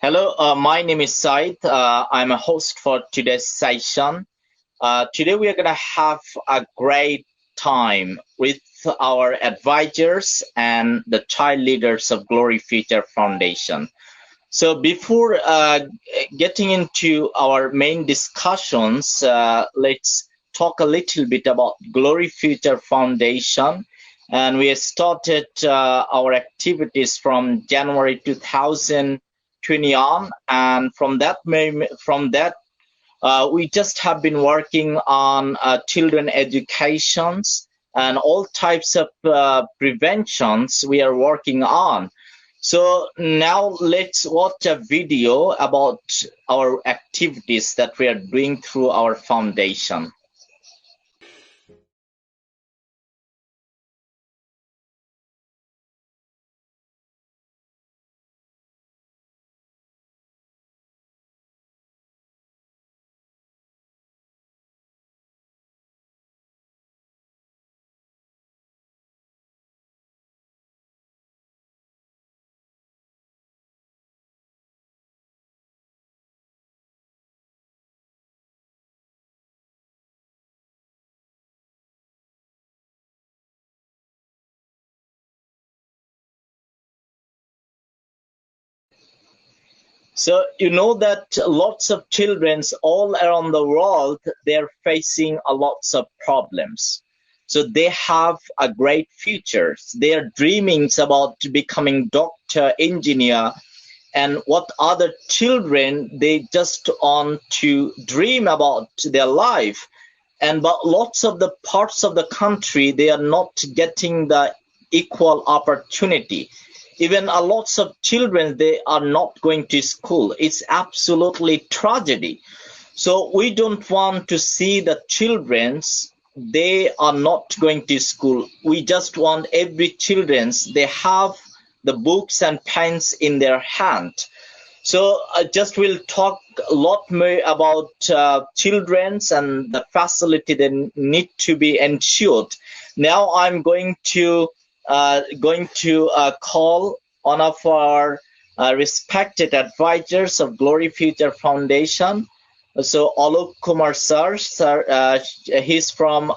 Hello, my name is Said. I'm a host for today's session. Today we are going to have a great time with our advisors and the child leaders of Glory Future Foundation. So before getting into our main discussions, let's talk a little bit about Glory Future Foundation. And we have started our activities from January 2020 on, and we just have been working on children educations and all types of preventions we are working on. So now let's watch a video about our activities that we are doing through our foundation. So you know that lots of children all around the world, they're facing a lots of problems. So they have a great future. Their dreamings about becoming doctor, engineer, and what other children they just want to dream about their life. And but lots of the parts of the country they are not getting the equal opportunity. Even a lots of children they are not going to school. It's absolutely tragedy. So we don't want to see the children's they are not going to school. We just want every children's they have the books and pens in their hand. So I just will talk a lot more about children's and the facility that need to be ensured. Now I'm going to call one of our respected advisors of Glory Future Foundation. So Alok Kumar sir, he's from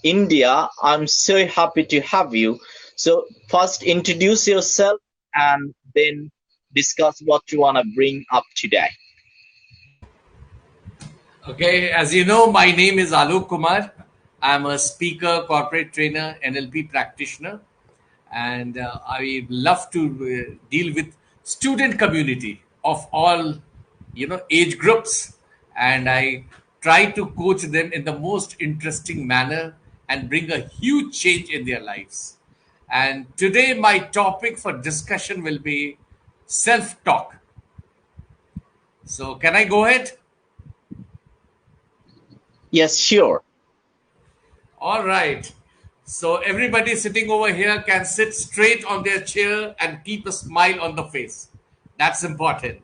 India. I'm so happy to have you. So first introduce yourself and then discuss what you want to bring up today. Okay, as you know, my name is Alok Kumar. I'm a speaker, corporate trainer, NLP practitioner, and I love to deal with student community of all, age groups, and I try to coach them in the most interesting manner and bring a huge change in their lives. And today, my topic for discussion will be self-talk. So, can I go ahead? Yes, sure. All right. So everybody sitting over here can sit straight on their chair and keep a smile on the face. That's important.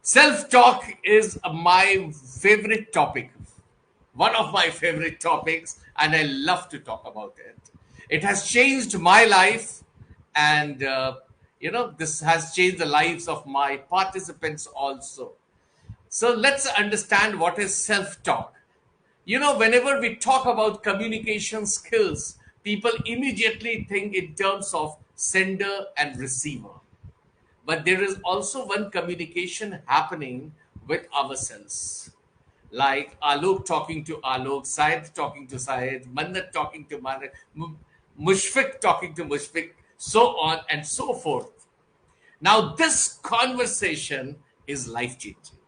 Self talk is my favorite topic, one of my favorite topics, and I love to talk about it. It has changed my life, and this has changed the lives of my participants also. So let's understand what is self talk. Whenever we talk about communication skills, people immediately think in terms of sender and receiver. But there is also one communication happening with ourselves. Like Alok talking to Alok, Syed talking to Syed, Mannat talking to Mannat, Mushfiq talking to Mushfiq, so on and so forth. Now, this conversation is life changing.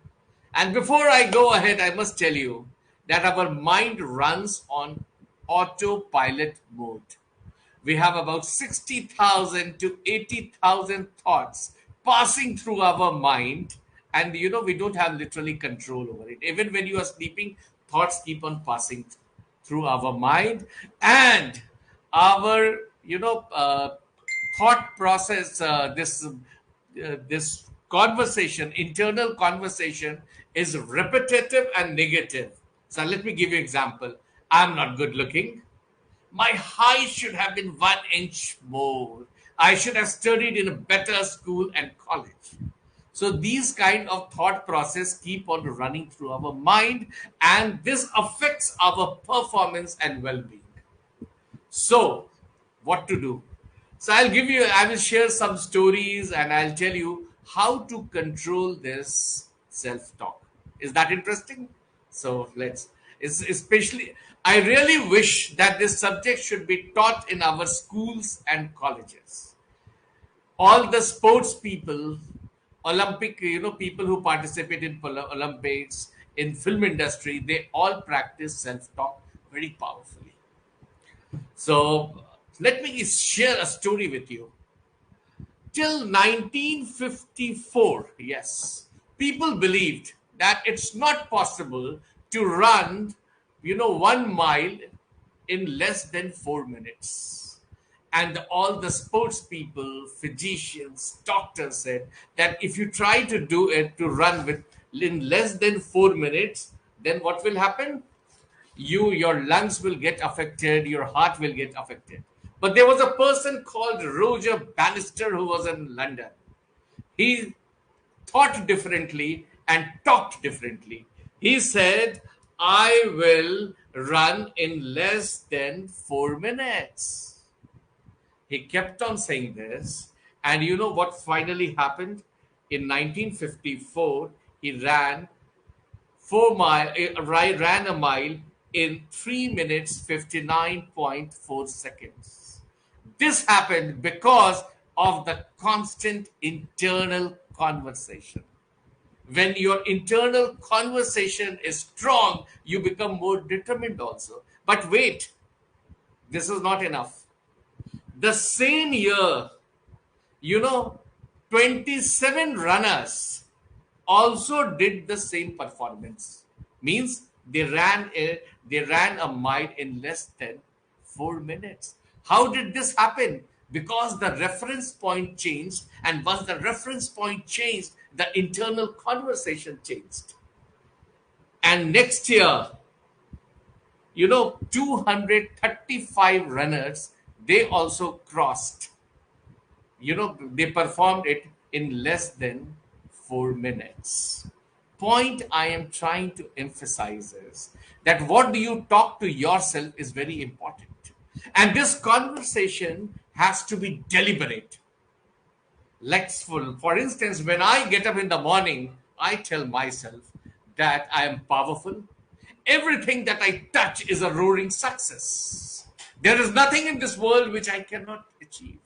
And before I go ahead, I must tell you that our mind runs on autopilot mode. We have about 60,000 to 80,000 thoughts passing through our mind, and we don't have literally control over it. Even when you are sleeping, thoughts keep on passing through our mind, and our thought process, this conversation, internal conversation, is repetitive and negative. So let me give you an example. I'm not good looking. My height should have been 1 inch more. I should have studied in a better school and college. So these kind of thought process keep on running through our mind, and this affects our performance and well-being. So, what to do? So I will share some stories and I'll tell you how to control this self-talk. Is that interesting? So especially, I really wish that this subject should be taught in our schools and colleges. All the sports people, Olympic, people who participate in Olympics, in film industry, they all practice self-talk very powerfully. So let me share a story with you. Till 1954, yes, people believed that it's not possible to run, 1 mile in less than 4 minutes. And all the sports people, physicians, doctors said that if you try to do it, to run with in less than 4 minutes, then what will happen? Your lungs will get affected, your heart will get affected. But there was a person called Roger Bannister who was in London. He thought differently and talked differently. He said, I will run in less than 4 minutes. He kept on saying this, and you know what finally happened? In 1954, he ran ran a mile in 3 minutes 59.4 seconds. This happened because of the constant internal conversation. When your internal conversation is strong, you become more determined also. But wait, this is not enough. The same year, 27 runners also did the same performance. Means they ran a mile in less than 4 minutes. How did this happen? Because the reference point changed, and once the reference point changed, the internal conversation changed. And next year, 235 runners, they also crossed. They performed it in less than 4 minutes. Point I am trying to emphasize is that what do you talk to yourself is very important. And this conversation has to be deliberate. For instance, when I get up in the morning, I tell myself that I am powerful. Everything that I touch is a roaring success. There is nothing in this world which I cannot achieve.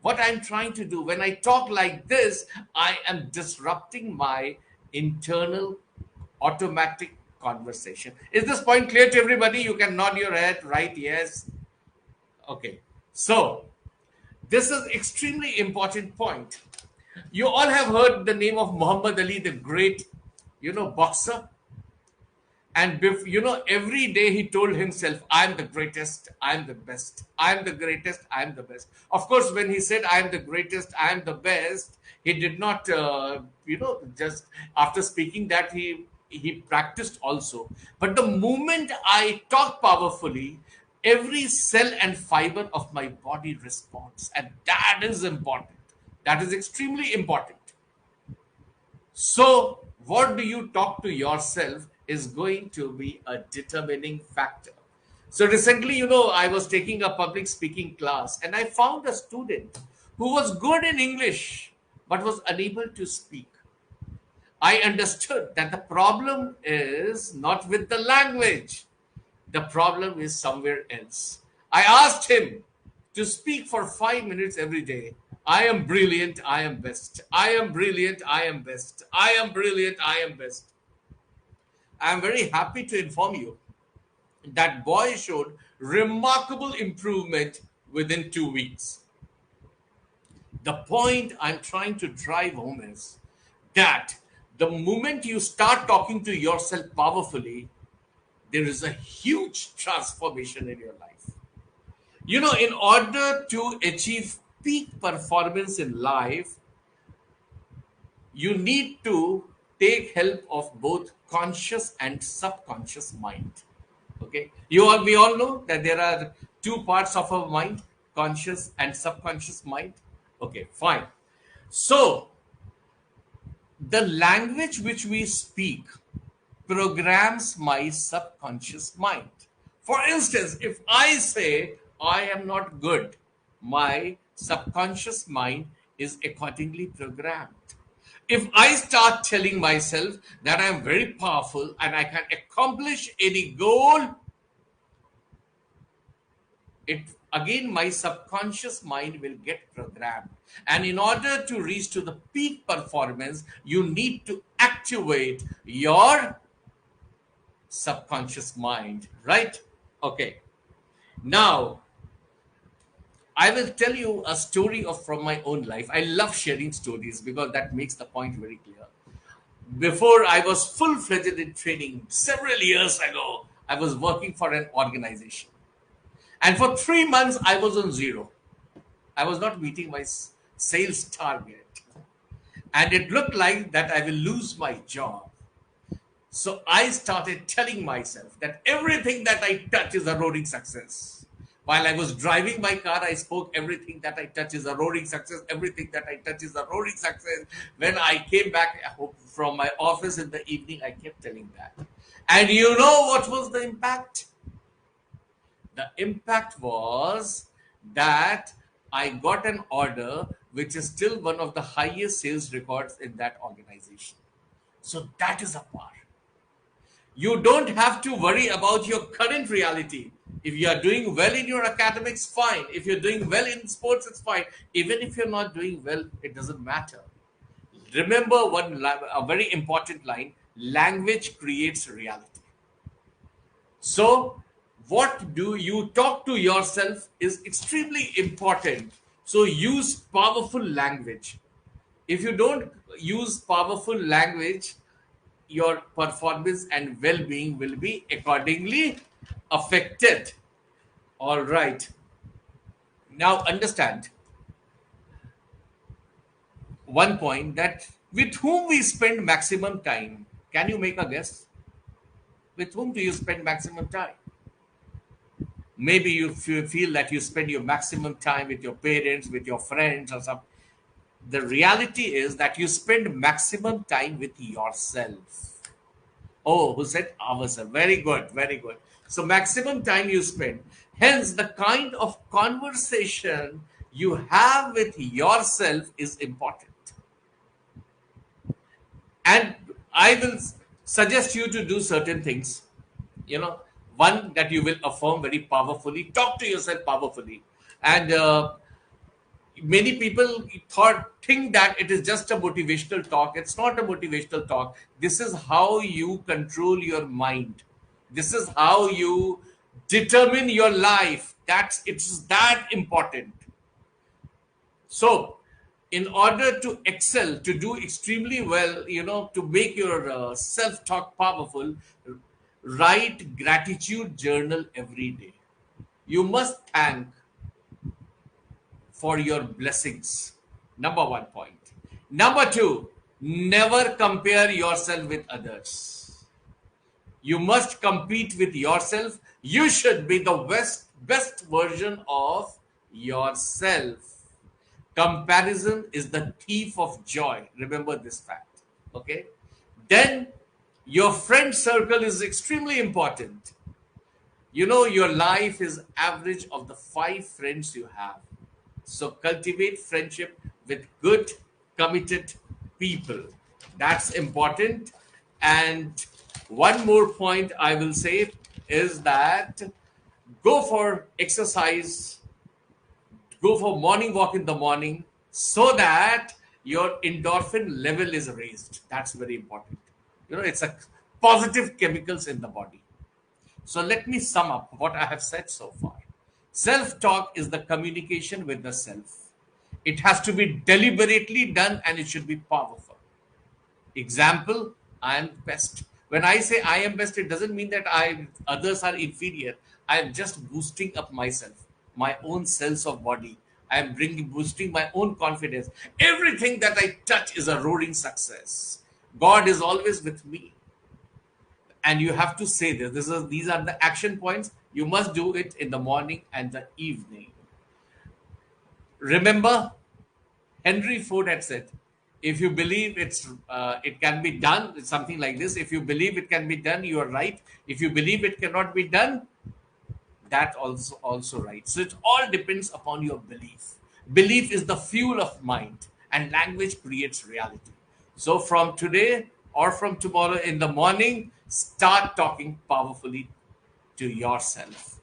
What I'm trying to do when I talk like this, I am disrupting my internal automatic conversation. Is this point clear to everybody? You can nod your head, right? Yes. Okay. So, this is extremely important point. You all have heard the name of Muhammad Ali, the great, boxer. And, every day he told himself, I'm the greatest, I'm the best, I'm the greatest, I'm the best. Of course, when he said, I'm the greatest, I'm the best, he did not, just after speaking that, he practiced also. But the moment I talk powerfully, every cell and fiber of my body responds. And that is important. That is extremely important. So, what do you talk to yourself is going to be a determining factor. So recently, I was taking a public speaking class and I found a student who was good in English but was unable to speak. I understood that the problem is not with the language. The problem is somewhere else. I asked him to speak for 5 minutes every day. I am brilliant, I am best. I am brilliant, I am best. I am brilliant, I am best. I am very happy to inform you that boy showed remarkable improvement within 2 weeks. The point I'm trying to drive home is that the moment you start talking to yourself powerfully, there is a huge transformation in your life. In order to achieve peak performance in life, you need to take help of both conscious and subconscious mind. Okay, we all know that there are two parts of our mind, conscious and subconscious mind. Okay, fine. So The language which we speak programs my subconscious mind. For instance, if I say I am not good, my subconscious mind is accordingly programmed. If I start telling myself that I am very powerful and I can accomplish any goal, it again my subconscious mind will get programmed. And in order to reach to the peak performance, you need to activate your subconscious mind, right? Okay. Now, I will tell you a story of from my own life. I love sharing stories because that makes the point very clear. Before I was full-fledged in training several years ago, I was working for an organization. And for 3 months, I was on zero. I was not meeting my sales target. And it looked like that I will lose my job. So I started telling myself that everything that I touch is a roaring success. While I was driving my car, I spoke everything that I touch is a roaring success. Everything that I touch is a roaring success. When I came back from my office in the evening, I kept telling that. And you know what was the impact? The impact was that I got an order which is still one of the highest sales records in that organization. So that is a power. You don't have to worry about your current reality. If you are doing well in your academics, fine. If you're doing well in sports, it's fine. Even if you're not doing well, it doesn't matter. Remember a very important line: language creates reality. So, what do you talk to yourself is extremely important. So, use powerful language. If you don't use powerful language, your performance and well-being will be accordingly affected. All right. Now understand one point, that with whom we spend maximum time. Can you make a guess? With whom do you spend maximum time? Maybe you feel that you spend your maximum time with your parents, with your friends or something. The reality is that you spend maximum time with yourself. Oh, who said ourselves? Very good, very good. So maximum time you spend. Hence, the kind of conversation you have with yourself is important. And I will suggest you to do certain things. One, that you will affirm very powerfully. Talk to yourself powerfully. And many people think that it is just a motivational talk. It's not a motivational talk. This is how you control your mind. This is how you determine your life. It's that important. So, in order to excel, to do extremely well, to make your self-talk powerful, write gratitude journal every day. You must thank for your blessings. Number one point. Number two, never compare yourself with others. You must compete with yourself. You should be the best version of yourself. Comparison is the thief of joy. Remember this fact. Okay. Then your friend circle is extremely important. Your life is average of the 5 friends you have. So cultivate friendship with good, committed people. That's important. And one more point I will say is that go for exercise, go for morning walk in the morning so that your endorphin level is raised. That's very important. It's a positive chemicals in the body. So let me sum up what I have said so far. Self-talk is the communication with the self. It has to be deliberately done and it should be powerful. Example, I am best. When I say I am best, it doesn't mean that others are inferior. I am just boosting up myself, my own sense of body. I am boosting my own confidence. Everything that I touch is a roaring success. God is always with me. And you have to say this. These are the action points. You must do it in the morning and the evening. Remember, Henry Ford had said, If you believe it can be done, it's something like this. If you believe it can be done, you are right. If you believe it cannot be done, that also right. So it all depends upon your belief. Belief is the fuel of mind, and language creates reality. So from today or from tomorrow in the morning, start talking powerfully to yourself.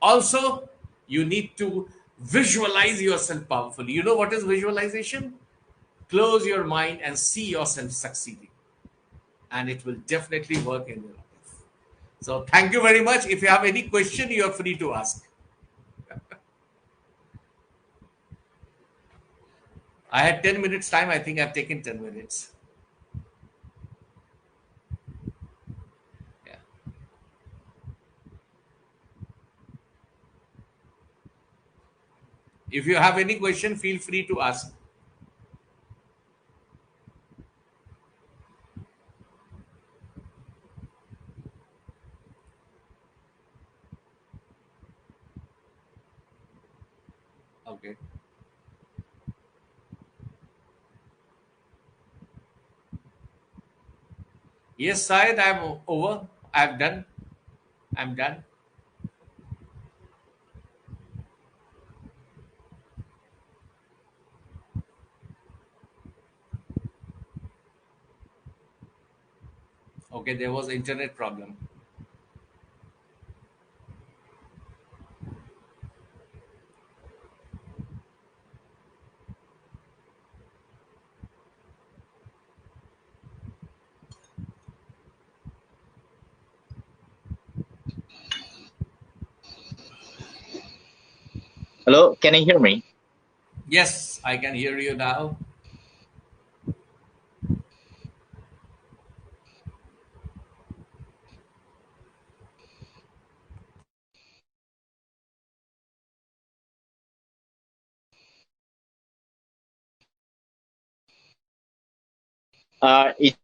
Also, you need to visualize yourself powerfully. You know what is visualization? Close your mind and see yourself succeeding, and it will definitely work in your life. So thank you very much. If you have any question, you are free to ask. I had 10 minutes time. I think I've taken 10 minutes. Yeah. If you have any question, feel free to ask. Okay. Yes, Syed, I'm over. I've done. I'm done. Okay, there was internet problem. Hello, can you hear me? Yes, I can hear you now. It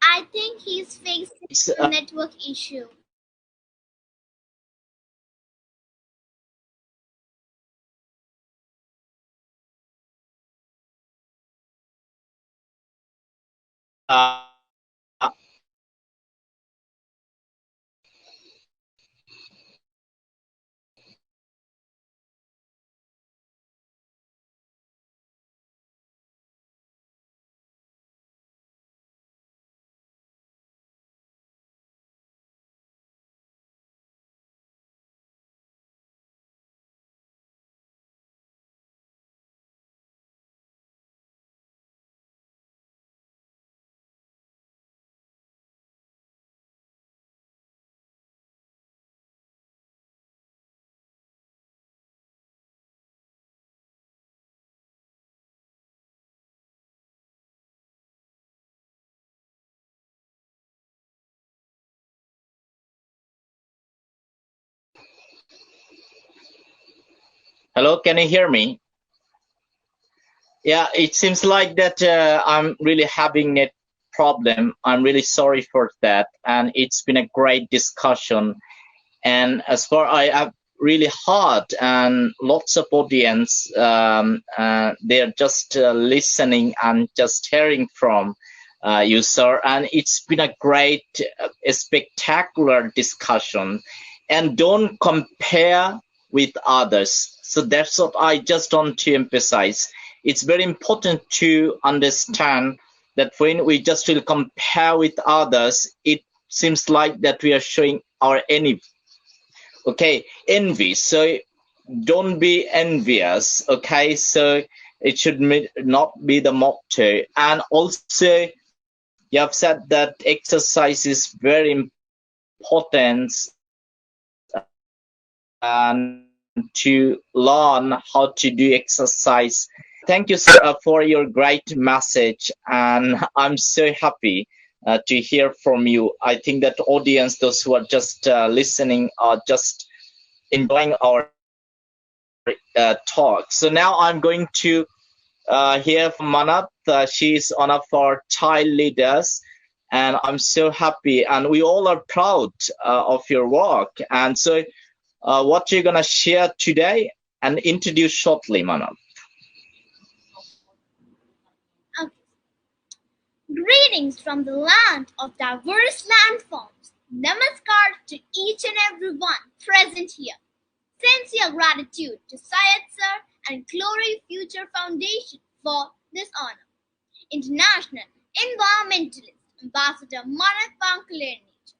I think he's facing it's a network issue. uh, hello, can you hear me? Yeah, it seems like that I'm really having net problem. I'm really sorry for that, and it's been a great discussion. And as far I have really heard, and lots of audience, they're just listening and just hearing from you, sir. And it's been a great, a spectacular discussion. And don't compare with others. So that's what I just want to emphasize. It's very important to understand that when we just will compare with others, it seems like that we are showing our envy. So don't be envious. Okay, so it should not be the motto. And also, you have said that exercise is very important, and to learn how to do exercise. Thank you, sir, for your great message, and I'm so happy to hear from you. I think that audience, those who are just listening, are just enjoying our talk. So now I'm going to hear from Mannat. She is one of our child leaders, and I'm so happy, and we all are proud of your work. And so, what you're gonna share today and introduce shortly, Mannat. Okay. Greetings from the land of diverse landforms. Namaskar to each and every one present here. Sincere gratitude to Syed Sir and Glory Future Foundation for this honor. International Environmentalist Ambassador Mannat Pankul Arneja.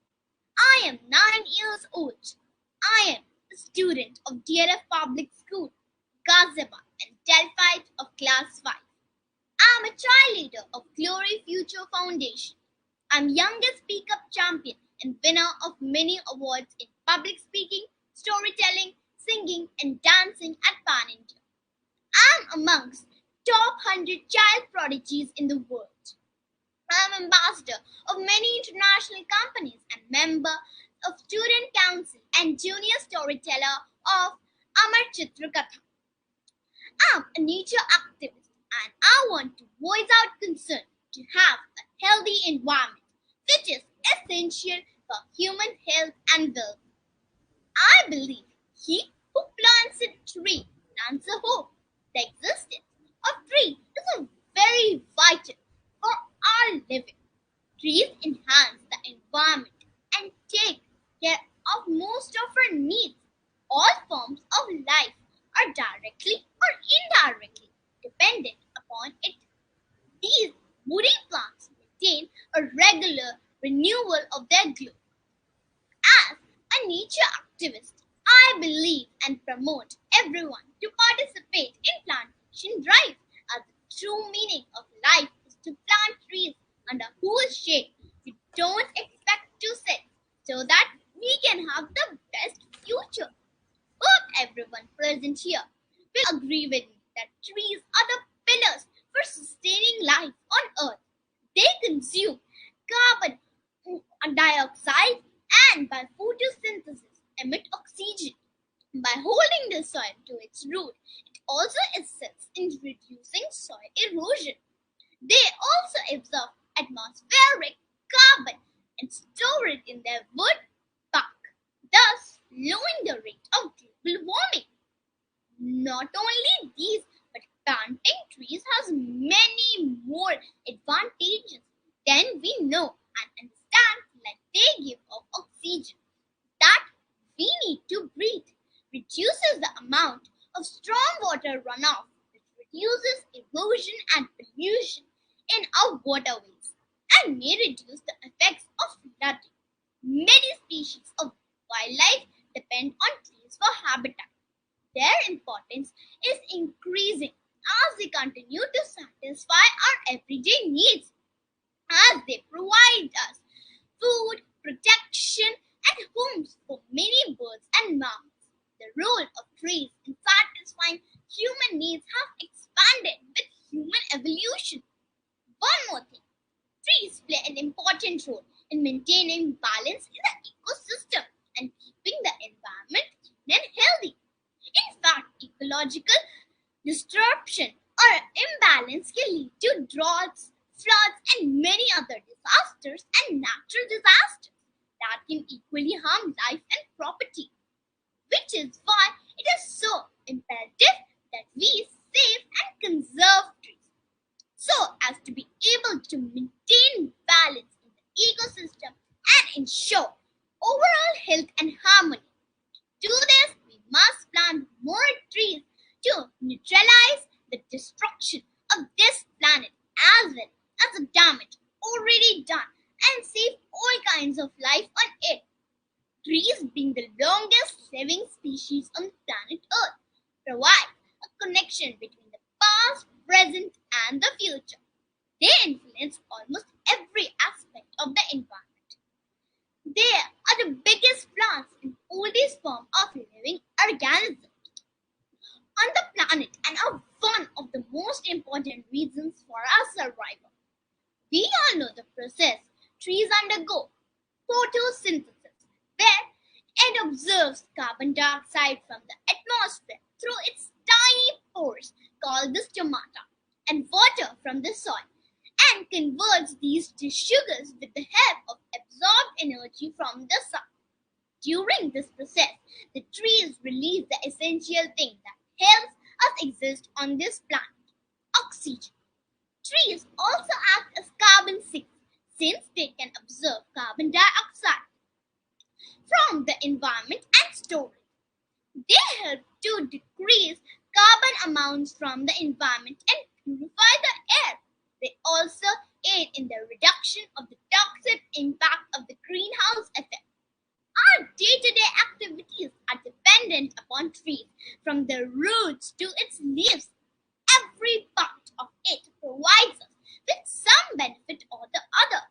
I am 9 years old. I am a student of DLF Public School, Ghaziabad, and Delphi of Class 5. I am a child leader of Glory Future Foundation. I am youngest speak-up champion and winner of many awards in public speaking, storytelling, singing, and dancing at Pan India. I am amongst top 100 child prodigies in the world. I am ambassador of many international companies and member of Student Council and junior storyteller of Amar Chitra Katha. I am a nature activist and I want to voice out concern to have a healthy environment, which is essential for human health and well-being. I believe he who plants a tree plants a hope. The existence of tree is very vital for our living. Trees enhance the environment and take care of most of our needs. All forms of life are directly or indirectly dependent upon it. These woody plants maintain a regular renewal of their glow. As a nature activist, I believe and promote everyone to participate in plantation drive, as the true meaning of life is to plant trees under whose shade we don't expect to sit, so that we can have the best future. Hope everyone present here will agree with me that trees are the pillars for sustaining life on earth. They consume carbon dioxide and by photosynthesis emit oxygen. By holding the soil to its root, it also assists in reducing soil erosion. They also absorb atmospheric carbon and store it in their wood bark, thus lowering the rate of global warming. Not only these, but planting trees has many more advantages than we know and understand, like they give off oxygen that we need to breathe, reduces the amount of stormwater runoff, which reduces erosion and pollution in our waterways, and may reduce the effects of flooding. Many species of wildlife depend on trees for habitat. Their importance is increasing as they continue to satisfy our everyday needs, as they provide us food, protection, and homes for many birds and mammals. The role of trees in satisfying human needs have expanded with human evolution. One more thing, trees play an important role in maintaining balance in the ecosystem and keeping the environment clean and healthy. In fact, ecological disruption or imbalance can lead to droughts, floods, and many other disasters and natural disasters that can equally harm life and property. Which is why it is so imperative that we save and conserve trees, so as to be able to maintain balance in the ecosystem and ensure overall health and harmony. To do this, we must plant more trees to neutralize the destruction of this planet as well as the damage already done and save all kinds of life on it. Trees, being the longest living species on planet Earth, provide a connection between the past, present, and the future. They influence almost every aspect of the environment. They are the biggest plants and oldest form of living organisms on the planet and are one of the most important reasons for our survival. We all know the process trees undergo: photosynthesis, where it absorbs carbon dioxide from the atmosphere through its tiny pores called the stomata, and water from the soil, and converts these to sugars with the help of absorbed energy from the sun. During this process, the trees release the essential thing that helps us exist on this planet, oxygen. Trees also act as carbon sinks since they can absorb carbon dioxide from the environment and store it. They help to decrease carbon amounts from the environment and purify the air. They also aid in the reduction of the toxic impact of the greenhouse effect. Our day-to-day activities are dependent upon trees, from the roots to its leaves. Every part of it provides us with some benefit or the other.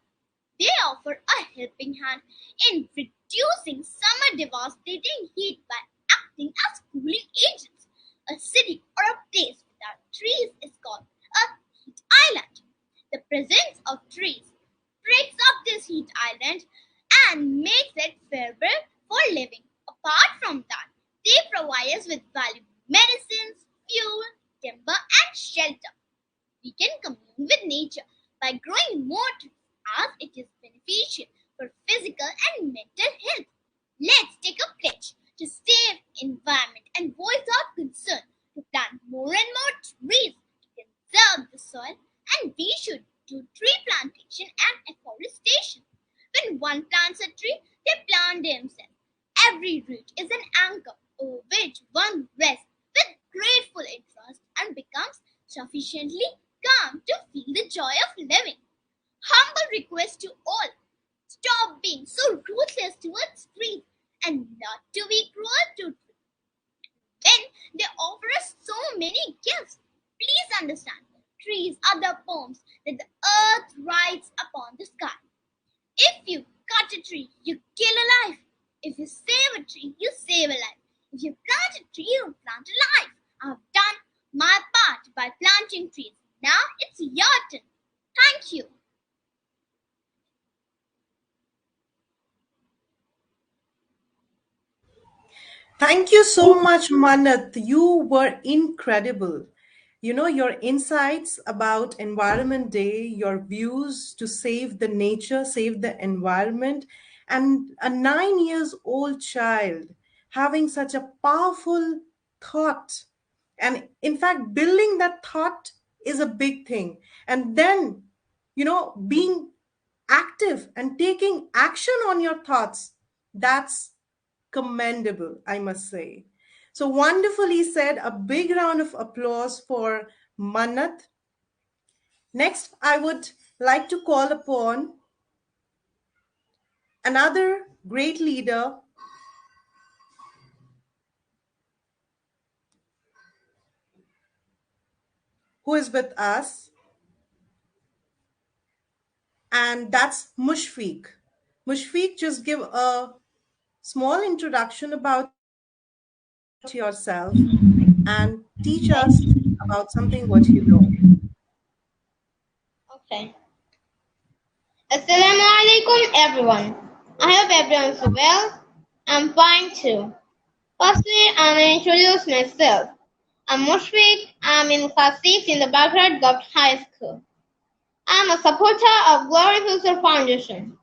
They offer a helping hand in reducing summer devastating heat by acting as cooling agents. A city or a place without trees is called a heat island. The presence of trees breaks up this heat island and makes it favorable for living. Apart from that, they provide us with valuable medicines, fuel, timber, and shelter. We can commune with nature by growing more trees as it is beneficial for physical and mental health. Let's take a pledge to save environment and voice our concern to plant more and more trees to conserve the soil, and we should do tree plantation and afforestation. When one plants a tree, they plant themselves. Every root is an anchor over which one rests with grateful interest and becomes sufficiently calm to feel the joy of living. Humble request to all: stop being so ruthless towards trees and not to be cruel to trees when they offer us so many gifts. Please understand, trees are the poems that the earth writes upon the sky. If you cut a tree, you kill a life. If you save a tree, you save a life. If you plant a tree, you plant a life. I've done my part by planting trees. Now it's your turn. Thank you. Thank you so much, Mannat. You were incredible. Your insights about Environment Day, your views to save the nature, save the environment, and a 9 years old child having such a powerful thought. And in fact, building that thought is a big thing. And then, being active and taking action on your thoughts, that's commendable, I must say. So wonderfully said. A big round of applause for Mannat. Next, I would like to call upon another great leader who is with us, and that's Mushfiq. Mushfiq, just give a small introduction about yourself and teach us about something what you know. Okay. Assalamu alaikum everyone. I hope everyone's well. I'm fine too. Firstly, I'm going to introduce myself. I'm Mushfiq. I'm in class 6 in the Baghdad Gov High School. I'm a supporter of Glory Future Foundation.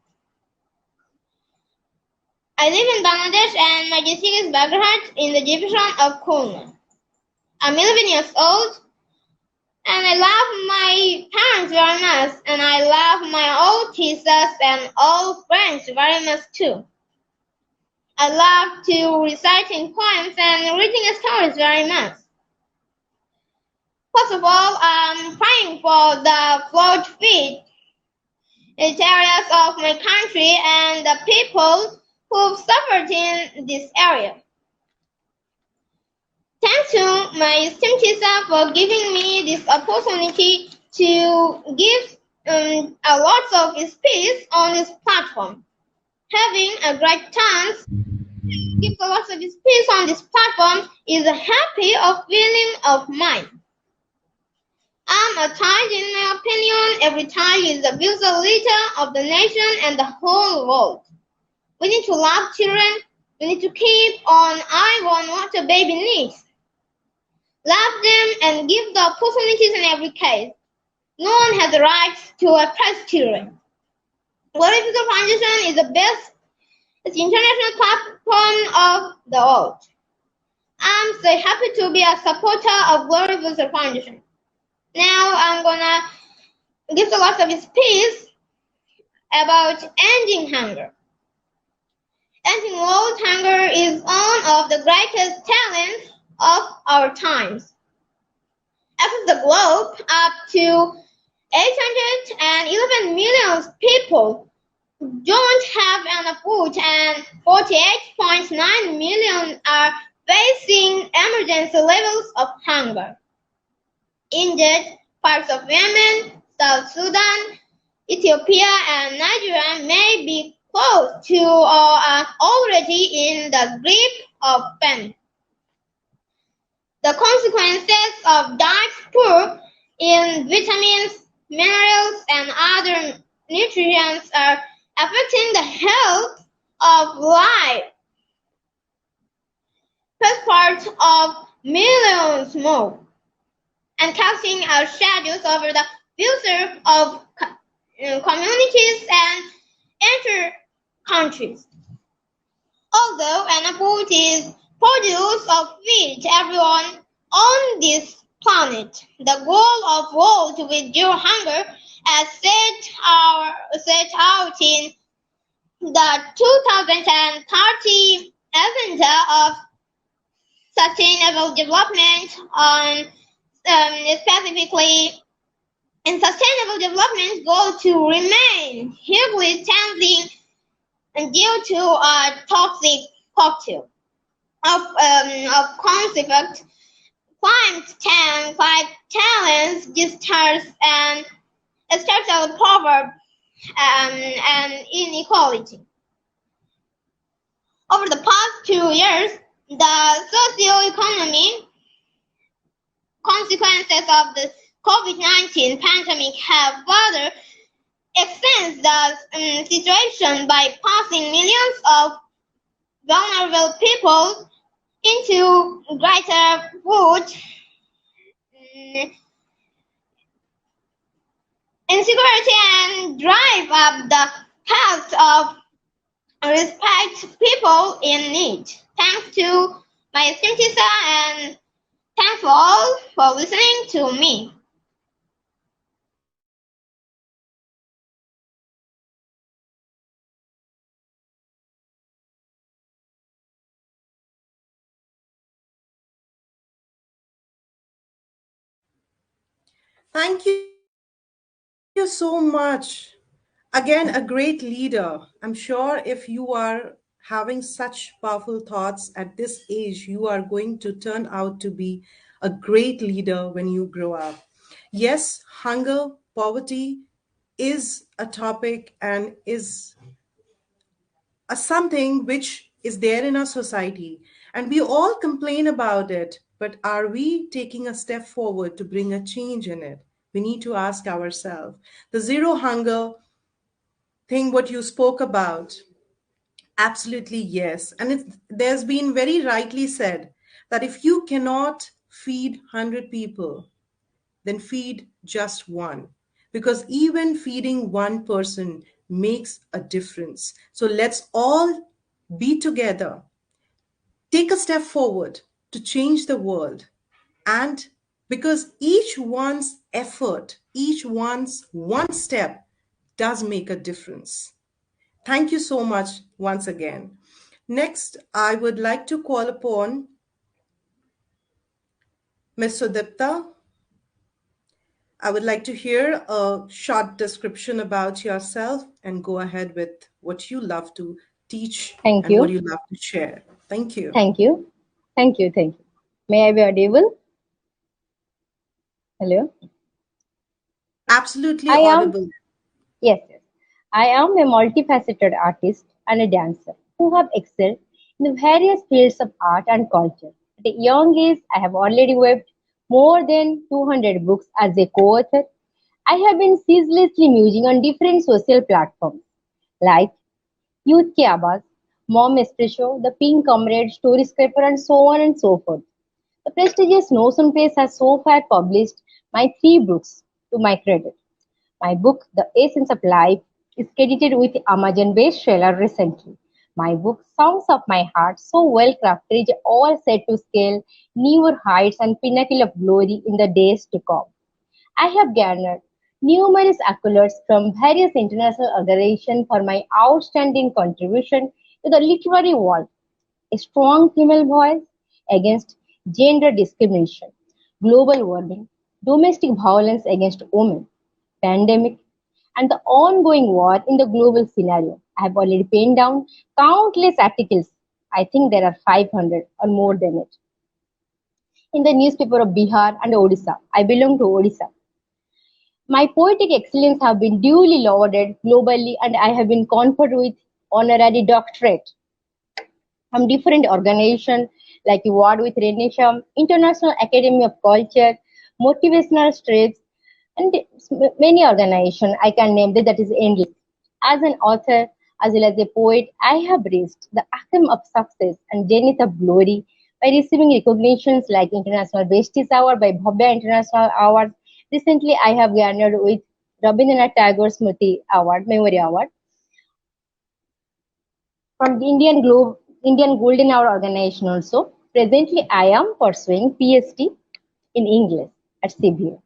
I live in Bangladesh and my district is Baghdad in the division of Khulna. I'm 11 years old and I love my parents very much and I love my old teachers and old friends very much too. I love to reciting poems and reading stories very much. First of all, I'm praying for the flood feed in areas of my country and the people who've suffered in this area. Thanks to my STEM teacher for giving me this opportunity to give a lot of speech on this platform. Having a great chance to give a lot of speech on this platform is a happy feeling of mine. I'm a child in my opinion. Every child is a future leader of the nation and the whole world. We need to love children. We need to keep on eye on what a baby needs. Love them and give the opportunities in every case. No one has the right to oppress children. Glory Future Foundation is the best international platform of the world. I'm so happy to be a supporter of Glory Future Foundation. Now I'm gonna give a lot of speech about ending hunger. Ending world hunger is one of the greatest challenges of our times. Across the globe, up to 811 million people don't have enough food, and 48.9 million are facing emergency levels of hunger. Indeed, parts of Yemen, South Sudan, Ethiopia, and Nigeria may be close to or are already in the grip of famine. The consequences of diet poor in vitamins, minerals, and other nutrients are affecting the health of life. First part of millions more, and casting our shadows over the future of communities and entire countries. Although enough food is produced to feed everyone on this planet, the goal of World Without Hunger, as set out in the 2030 Agenda of Sustainable Development, specifically in Sustainable Development Goal to remain heavily changing due to a toxic cocktail of consequent climate challenge, disasters, and structural poverty and inequality. Over the past 2 years, the socio-economic consequences of the COVID-19 pandemic have further extended the situation by passing millions of vulnerable people into greater food insecurity and drive up the cost of respect people in need. Thanks to my teacher and thanks for all for listening to me. Thank you so much. Again, a great leader. I'm sure if you are having such powerful thoughts at this age, you are going to turn out to be a great leader when you grow up. Yes, hunger, poverty is a topic and is something which is there in our society. And we all complain about it, but are we taking a step forward to bring a change in it? We need to ask ourselves. The zero hunger thing, what you spoke about, absolutely yes. And there's been very rightly said that if you cannot feed 100 people, then feed just one. Because even feeding one person makes a difference. So let's all be together, take a step forward to change the world. And because each one's effort, each one's one step does make a difference. Thank you so much once again. Next, I would like to call upon Ms. Sudipta. I would like to hear a short description about yourself and go ahead with what you love to teach Thank and what you. you love to share. Thank you. Thank you. Thank you. Thank you. May I be audible? Hello. Absolutely I am, audible. yes. I am a multifaceted artist and a dancer who have excelled in the various fields of art and culture. At a young age, I have already webbed more than 200 books as a co-author. I have been ceaselessly musing on different social platforms like Youth Ke Awaaz, Mom Espresso, The Pink Comrade, Story Scraper, and so on and so forth. The prestigious Notion Press has so far published my 3 books. to my credit. My book, The Essence of Life, is credited with Amazon bestseller recently. My book, Songs of My Heart, so well crafted, is all set to scale newer heights and pinnacle of glory in the days to come. I have garnered numerous accolades from various international organizations for my outstanding contribution to the literary world. A strong female voice against gender discrimination, global warming, domestic violence against women, pandemic, and the ongoing war in the global scenario. I have already penned down countless articles. I think there are 500 or more than it. In the newspaper of Bihar and Odisha. I belong to Odisha. My poetic excellence have been duly lauded globally, and I have been conferred with honorary doctorate from different organizations like Award with Renaissance, International Academy of Culture, Motivational Strips, and many organizations I can name that is endless. As an author, as well as a poet, I have reached the acme of success and zenith of glory by receiving recognitions like International Besties Award by Bhavya International Award. Recently, I have garnered with Rabindranath Tagore Smriti Award, Memory Award, from the Indian Golden Hour organization also. Presently, I am pursuing PhD in English at CBU.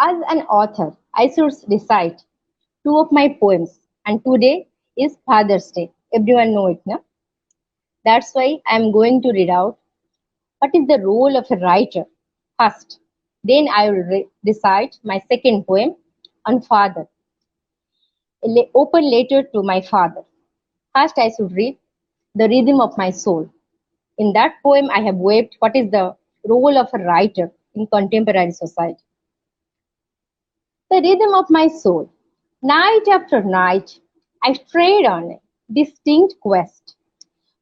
As an author, I should recite two of my poems, and today is Father's Day. Everyone know it, no? That's why I am going to read out what is the role of a writer first. Then I will recite my second poem on father, open letter to my father. First, I should read The Rhythm of My Soul. In that poem, I have wept what is the role of a writer in contemporary society. The rhythm of my soul. Night after night, I strayed on a distinct quest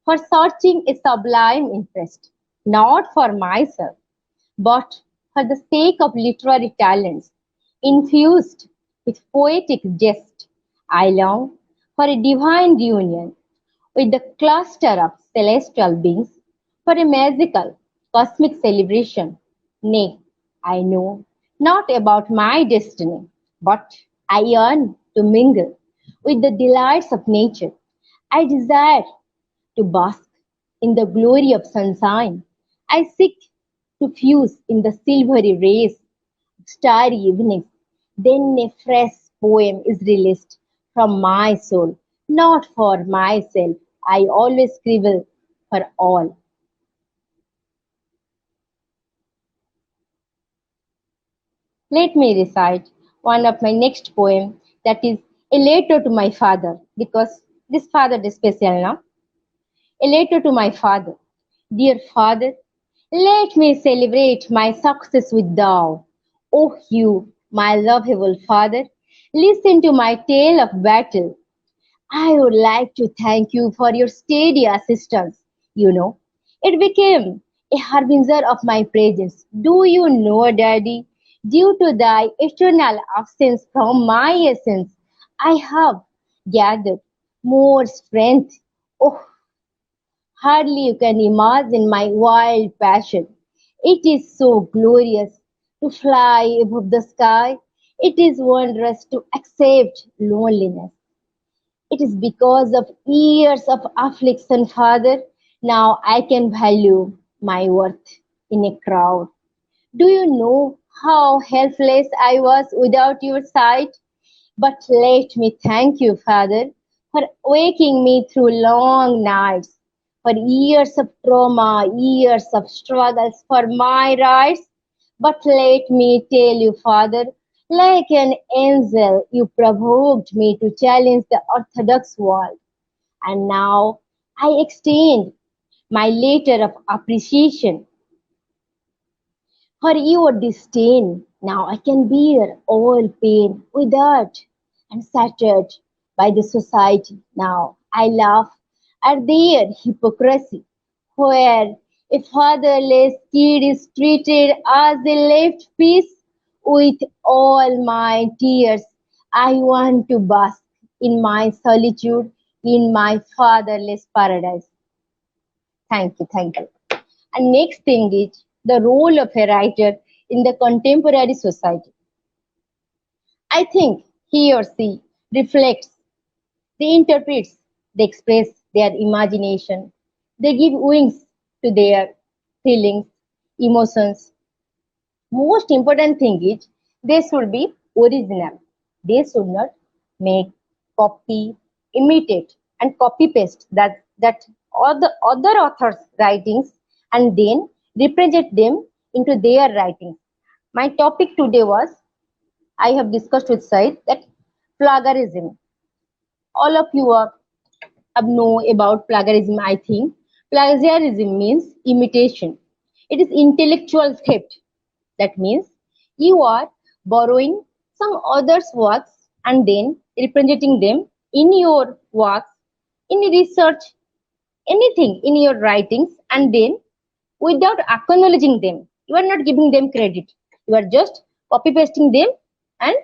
for searching a sublime interest, not for myself, but for the sake of literary talents, infused with poetic jest. I long for a divine reunion with the cluster of celestial beings, for a magical cosmic celebration. Nay, I know not about my destiny, but I yearn to mingle with the delights of nature. I desire to bask in the glory of sunshine. I seek to fuse in the silvery rays of starry evenings. Then a fresh poem is released from my soul, not for myself. I always scribble for all. Let me recite one of my next poem, that is a letter to my father, because this father is special now. A letter to my father. Dear father, let me celebrate my success with thou. O you, my lovable father, listen to my tale of battle. I would like to thank you for your steady assistance. You know, it became a harbinger of my presence. Do you know, Daddy, due to thy eternal absence from my essence, I have gathered more strength. Oh, hardly you can imagine my wild passion. It is so glorious to fly above the sky. It is wondrous to accept loneliness. It is because of years of affliction, Father, now I can value my worth in a crowd. Do you know how helpless I was without your sight? But let me thank you, Father, for waking me through long nights, for years of trauma, years of struggles for my rights. But let me tell you, Father, like an angel, you provoked me to challenge the orthodox world. And now I extend my letter of appreciation for your disdain. Now I can bear all pain withered and shattered by the society. Now I laugh at their hypocrisy, where a fatherless kid is treated as a left piece. With all my tears, I want to bask in my solitude in my fatherless paradise. Thank you, thank you. And next thing is the role of a writer in the contemporary society. I think he or she reflects, they interpret, they express their imagination, they give wings to their feelings, emotions. Most important thing is they should be original. They should not make, copy, imitate, and copy paste that all the other authors' writings and then represent them into their writings. My topic today was, I have discussed with Said, that plagiarism. All of you know about plagiarism, I think. Plagiarism means imitation. It is intellectual theft. That means you are borrowing some others' works and then representing them in your works, in research, anything in your writings, and then without acknowledging them. You are not giving them credit. You are just copy pasting them and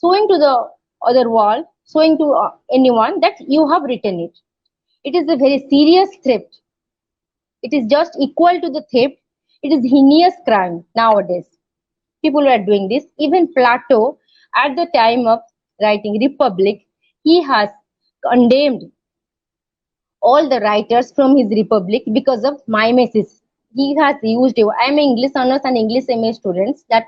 showing to the other wall, showing to anyone that you have written it. It is a very serious theft. It is just equal to the theft. It is heinous crime nowadays. People were doing this. Even Plato, at the time of writing Republic, he has condemned all the writers from his Republic because of mimesis. He has used it. I am English honors and English MA students. That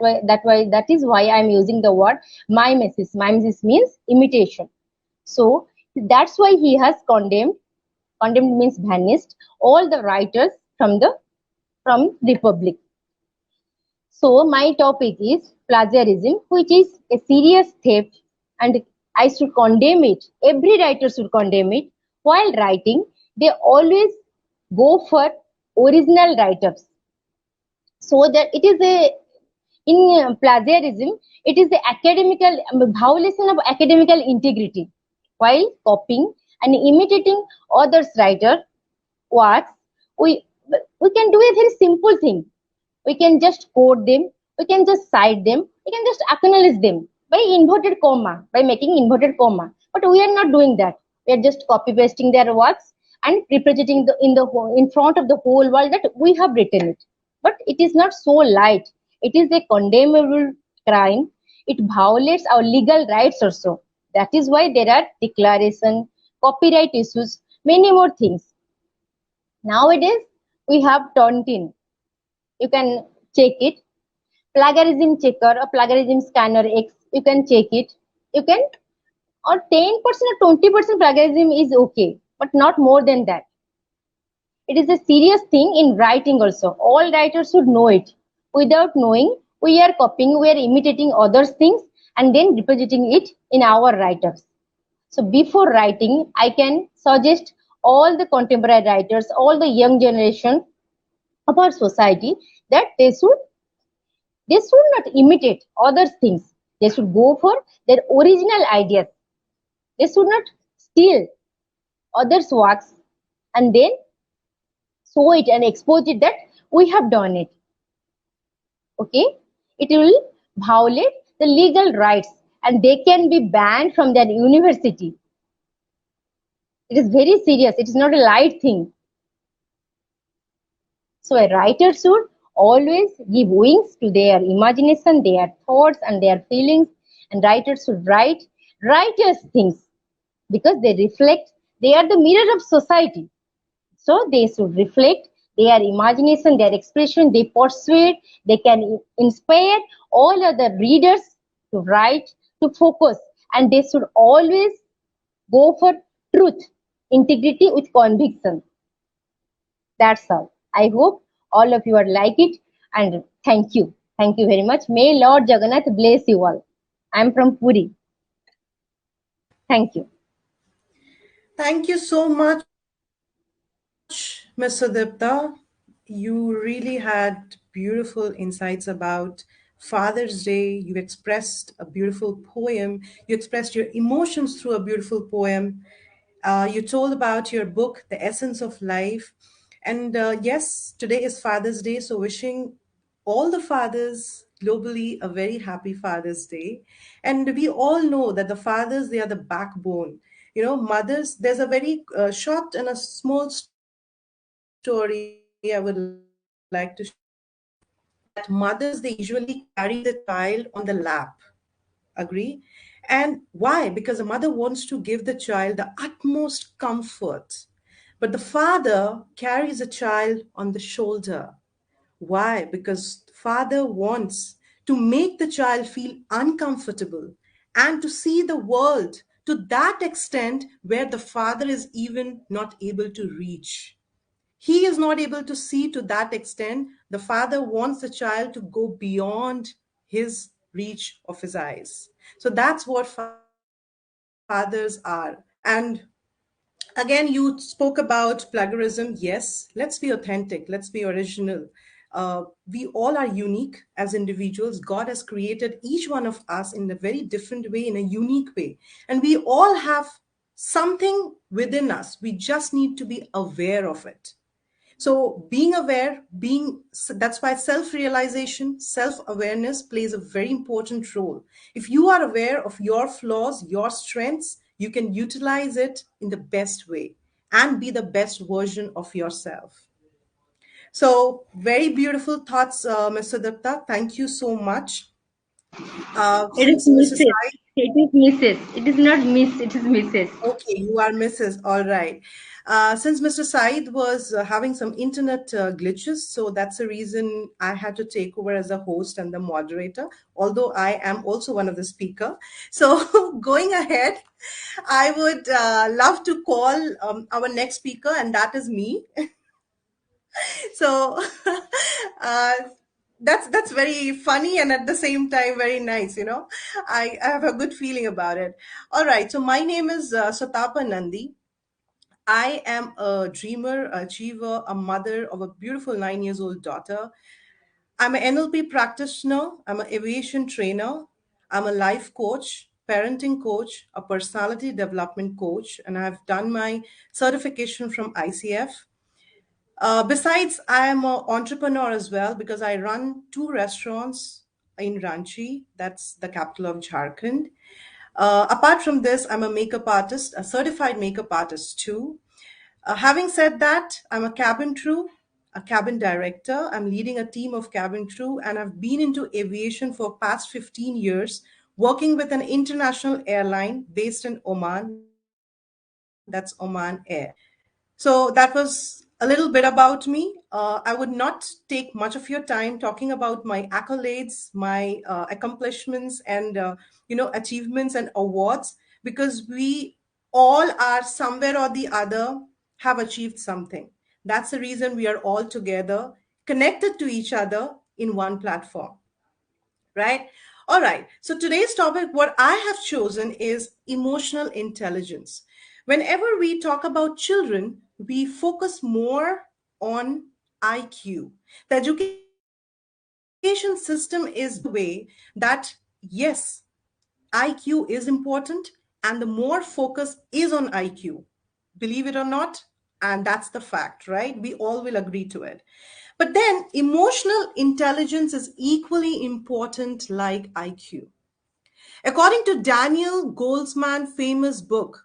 is why I am using the word mimesis. Mimesis means imitation. So that's why he has condemned. Condemned means banished all the writers from Republic. So my topic is plagiarism, which is a serious theft, and I should condemn it. Every writer should condemn it. While writing, they always go for original writers. So that it is in plagiarism, it is the academical violation of academical integrity. While copying and imitating others' writer works, we we can do a very simple thing. We can just quote them, we can just cite them, we can just acknowledge them by inverted comma, by making inverted comma. But we are not doing that. We are just copy pasting their works and representing in front of the whole world that we have written it. But it is not so light. It is a condemnable crime. It violates our legal rights also. That is why there are declaration, copyright issues, many more things. Nowadays, we have Tontin. You can check it. Plagiarism checker or plagiarism scanner X, you can check it. You can, or 10% or 20% plagiarism is okay, but not more than that. It is a serious thing in writing also. All writers should know it. Without knowing, we are copying, we are imitating others' things and then representing it in our writers. So before writing, I can suggest all the contemporary writers, all the young generation of our society, that they should not imitate others' things. They should go for their original ideas. They should not steal others' works and then show it and expose it that we have done it. Okay? It will violate the legal rights and they can be banned from their university. It is very serious. It is not a light thing. So a writer should always give wings to their imagination, their thoughts and their feelings, and writers should write writers' things because they are the mirror of society. So they should reflect their imagination, their expression, they persuade, they can inspire all other readers to write, to focus, and they should always go for truth, integrity with conviction. That's all. I hope all of you are like it, and thank you. Thank you very much. May Lord Jagannath bless you all. I am from Puri. Thank you. Thank you so much, Ms. Sudipta. You really had beautiful insights about Father's Day. You expressed a beautiful poem. You expressed your emotions through a beautiful poem. You told about your book, The Essence of Life. And yes, today is Father's Day. So, wishing all the fathers globally a very happy Father's Day. And we all know that the fathers, they are the backbone. Mothers, there's a very short and a small story I would like to share. that mothers, they usually carry the child on the lap. Agree? And why? Because the mother wants to give the child the utmost comfort. But the father carries a child on the shoulder. Why? Because the father wants to make the child feel uncomfortable and to see the world to that extent where the father is even not able to reach. He is not able to see to that extent. The father wants the child to go beyond his reach of his eyes. So that's what fathers are. And again, you spoke about plagiarism. Yes, let's be authentic, let's be original. We all are unique as individuals. God has created each one of us in a very different way, in a unique way. And we all have something within us. We just need to be aware of it. So being aware, that's why self-realization, self-awareness plays a very important role. If you are aware of your flaws, your strengths, you can utilize it in the best way and be the best version of yourself. So very beautiful thoughts, Mr. Datta. Thank you so much. It is Since Mrs. Mrs. Sai, It is Mrs. It is not Miss, it is Mrs. okay, you are Mrs. All right. Since Mr. Said was having some internet glitches, so that's the reason I had to take over as a host and the moderator, although I am also one of the speaker. So going ahead, I would love to call our next speaker, and that is me. So uh, that's very funny and at the same time very nice. I have a good feeling about it. All right, so my name is Sutapa Nandi. I am a dreamer, achiever, a mother of a beautiful 9 years old daughter. I'm an NLP practitioner, I'm an aviation trainer, I'm a life coach, parenting coach, a personality development coach, and I've done my certification from ICF. Besides, I am an entrepreneur as well because I run two restaurants in Ranchi, that's the capital of Jharkhand. Apart from this, I'm a makeup artist, a certified makeup artist too. Having said that, I'm a cabin crew, a cabin director. I'm leading a team of cabin crew, and I've been into aviation for past 15 years, working with an international airline based in Oman. That's Oman Air. So that was a little bit about me. I would not take much of your time talking about my accolades, my accomplishments, and achievements and awards, because we all are somewhere or the other have achieved something. That's the reason we are all together, connected to each other in one platform, right? All right. So today's topic, what I have chosen is emotional intelligence. Whenever we talk about children, we focus more on IQ. The education system is designed in such a way that, yes, IQ is important and the more focus is on IQ. Believe it or not, and that's the fact, right? We all will agree to it. But then emotional intelligence is equally important like IQ. According to Daniel Goleman's famous book,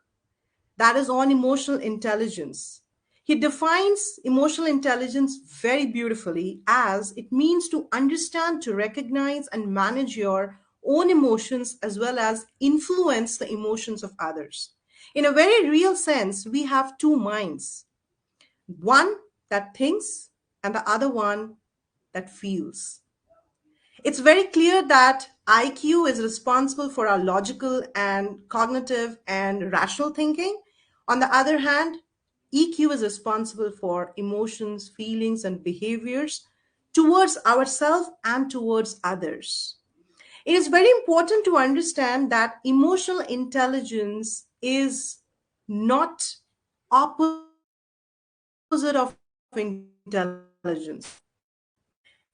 that is on emotional intelligence, he defines emotional intelligence very beautifully as it means to understand, to recognize, and manage your own emotions as well as influence the emotions of others. In a very real sense, we have two minds, one that thinks and the other one that feels. It's very clear that IQ is responsible for our logical and cognitive and rational thinking. On the other hand, EQ is responsible for emotions, feelings, and behaviors towards ourselves and towards others. It is very important to understand that emotional intelligence is not opposite of intelligence.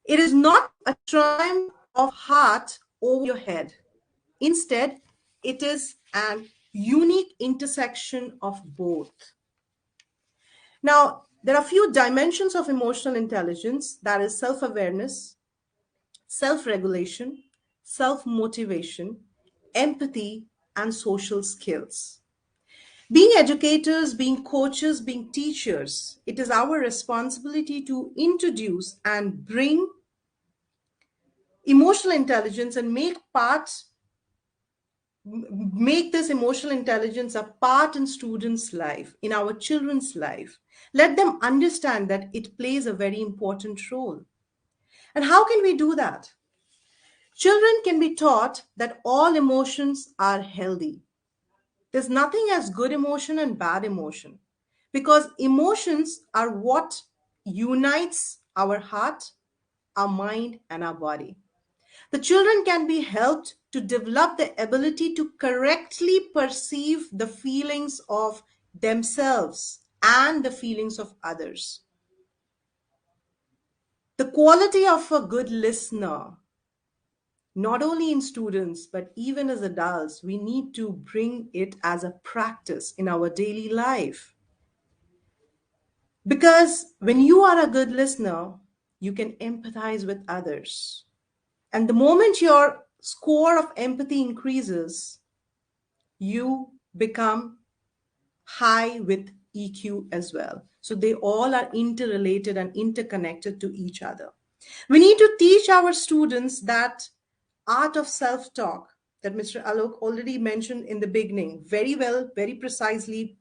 It is not a triumph of heart over your head. Instead, it is an unique intersection of both. Now, there are few dimensions of emotional intelligence, that is self awareness, self regulation, self motivation, empathy, and social skills. Being educators, being coaches, being teachers, it is our responsibility to introduce and bring emotional intelligence and make this emotional intelligence a part in students' life, in our children's life. Let them understand that it plays a very important role. And how can we do that? Children can be taught that all emotions are healthy. There's nothing as good emotion and bad emotion, because emotions are what unites our heart, our mind, and our body. The children can be helped to develop the ability to correctly perceive the feelings of themselves and the feelings of others. The quality of a good listener, not only in students, but even as adults, we need to bring it as a practice in our daily life. Because when you are a good listener, you can empathize with others. And the moment your score of empathy increases, you become high with EQ as well. So they all are interrelated and interconnected to each other. We need to teach our students that art of self-talk that Mr. Alok already mentioned in the beginning, very well, very precisely,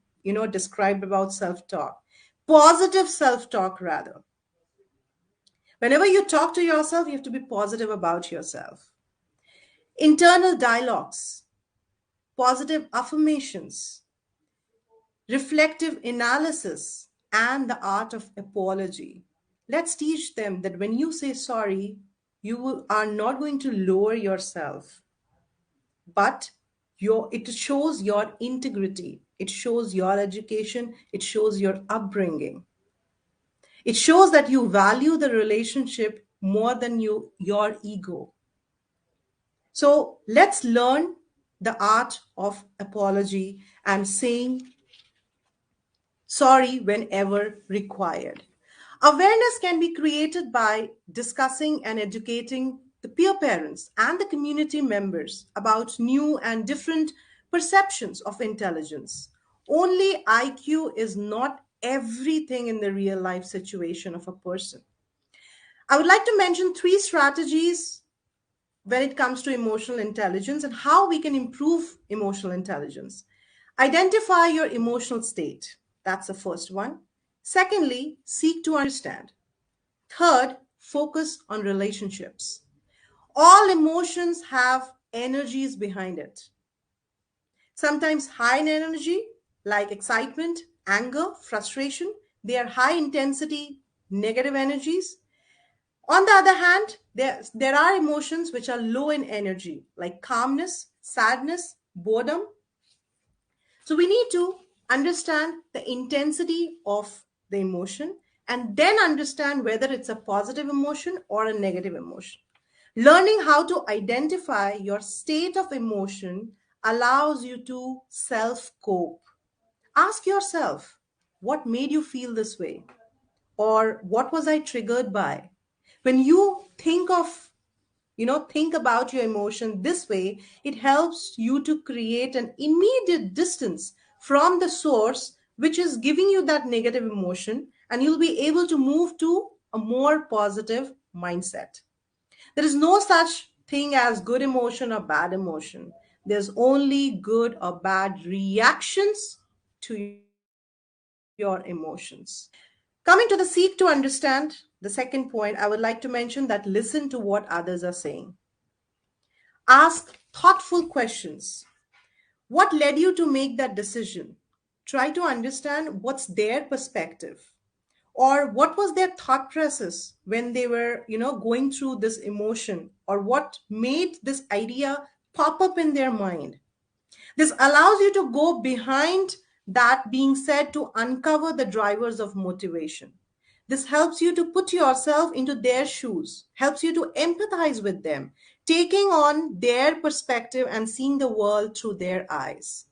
described about self-talk. Positive self-talk, rather. Whenever you talk to yourself, you have to be positive about yourself. Internal dialogues, positive affirmations, reflective analysis, and the art of apology. Let's teach them that when you say sorry, are not going to lower yourself, but it shows your integrity, it shows your education, it shows your upbringing. It shows that you value the relationship more than your ego. So let's learn the art of apology and saying sorry whenever required. Awareness can be created by discussing and educating the peer parents and the community members about new and different perceptions of intelligence. Only IQ is not everything in the real life situation of a person. I would like to mention 3 strategies when it comes to emotional intelligence and how we can improve emotional intelligence. Identify your emotional state. That's the first one. Secondly, seek to understand. Third, focus on relationships. All emotions have energies behind it. Sometimes high in energy, like excitement, anger, frustration, they are high intensity negative energies. On the other hand, there are emotions which are low in energy, like calmness, sadness, boredom. So we need to understand the intensity of the emotion and then understand whether it's a positive emotion or a negative emotion. Learning how to identify your state of emotion allows you to self cope. Ask yourself, what made you feel this way? Or what was I triggered by? When you think about your emotion this way, it helps you to create an immediate distance from the source which is giving you that negative emotion, and you'll be able to move to a more positive mindset. There is no such thing as good emotion or bad emotion. There's only good or bad reactions to your emotions. Coming to the seek to understand, the second point, I would like to mention that listen to what others are saying. Ask thoughtful questions. What led you to make that decision? Try to understand what's their perspective, or what was their thought process when they were, going through this emotion, or what made this idea pop up in their mind. This allows you to go behind that being said to uncover the drivers of motivation. This helps you to put yourself into their shoes, helps you to empathize with them, taking on their perspective and seeing the world through their eyes.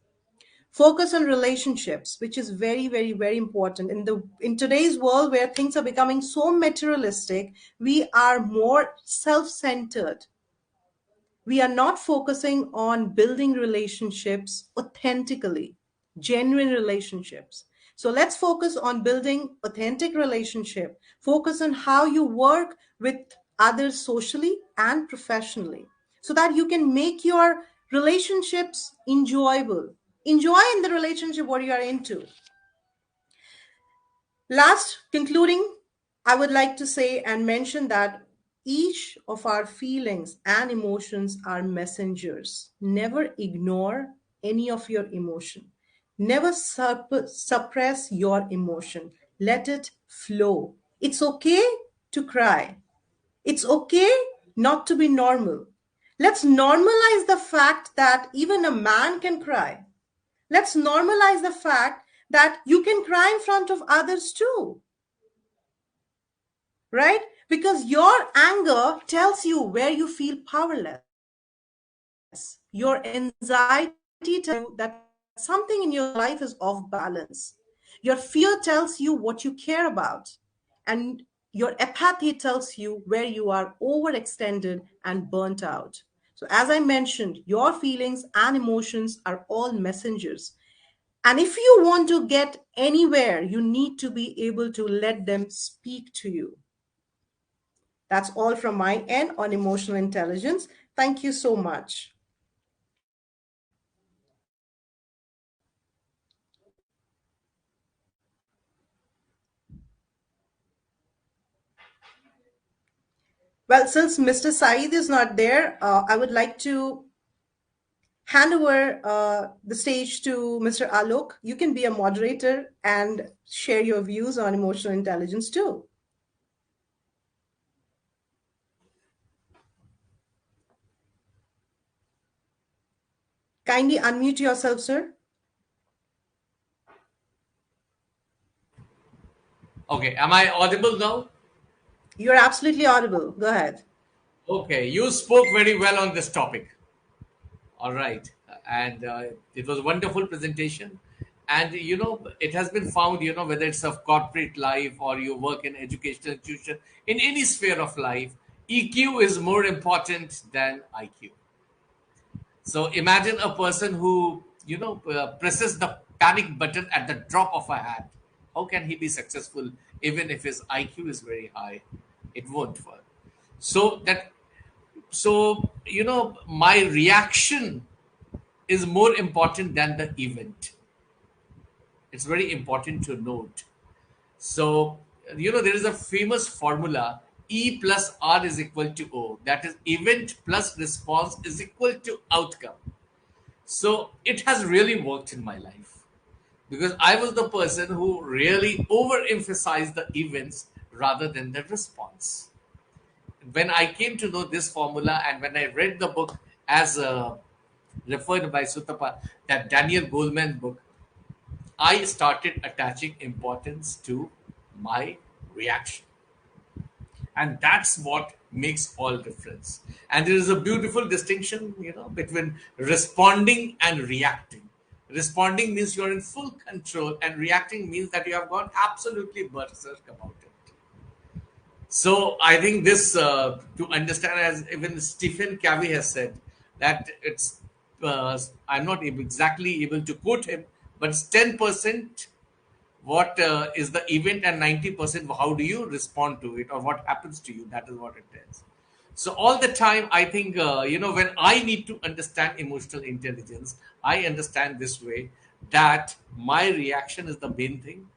Focus on relationships, which is very, very, very important. In today's world where things are becoming so materialistic, we are more self-centered. We are not focusing on building relationships authentically, genuine relationships. So let's focus on building authentic relationship. Focus on how you work with others socially and professionally, so that you can make your relationships enjoyable. Enjoy in the relationship what you are into. Last, concluding, I would like to say and mention that each of our feelings and emotions are messengers. Never ignore any of your emotion. Never suppress your emotion. Let it flow. It's okay to cry. It's okay not to be normal. Let's normalize the fact that even a man can cry. Let's normalize the fact that you can cry in front of others too, right? Because your anger tells you where you feel powerless. Your anxiety tells you that something in your life is off balance. Your fear tells you what you care about. And your apathy tells you where you are overextended and burnt out. So, as I mentioned, your feelings and emotions are all messengers. And if you want to get anywhere, you need to be able to let them speak to you. That's all from my end on emotional intelligence. Thank you so much. Well, since Mr. Saeed is not there, I would like to hand over the stage to Mr. Alok. You can be a moderator and share your views on emotional intelligence too. Kindly unmute yourself, sir. Okay, am I audible now? You're absolutely audible. Go ahead. Okay, you spoke very well on this topic. All right, and it was a wonderful presentation. And it has been found, whether it's of corporate life or you work in educational institution, in any sphere of life, EQ is more important than IQ. So imagine a person who, presses the panic button at the drop of a hat. How can he be successful even if his IQ is very high? It won't work. So that, my reaction is more important than the event. It's very important to note. So, there is a famous formula: E plus R is equal to O. That is, event plus response is equal to outcome. So, it has really worked in my life because I was the person who really overemphasized the events rather than the response. When I came to know this formula and when I read the book as referred by Sutapa, that Daniel Goleman book, I started attaching importance to my reaction. And that's what makes all difference. And there is a beautiful distinction, between responding and reacting. Responding means you're in full control, and reacting means that you have gone absolutely berserk about it. So I think this, to understand, as even Stephen Covey has said, that it's, I'm not exactly able to quote him, but it's 10% what is the event and 90% how do you respond to it or what happens to you. That is what it is. So all the time, I think, when I need to understand emotional intelligence, I understand this way, that my reaction is the main thing.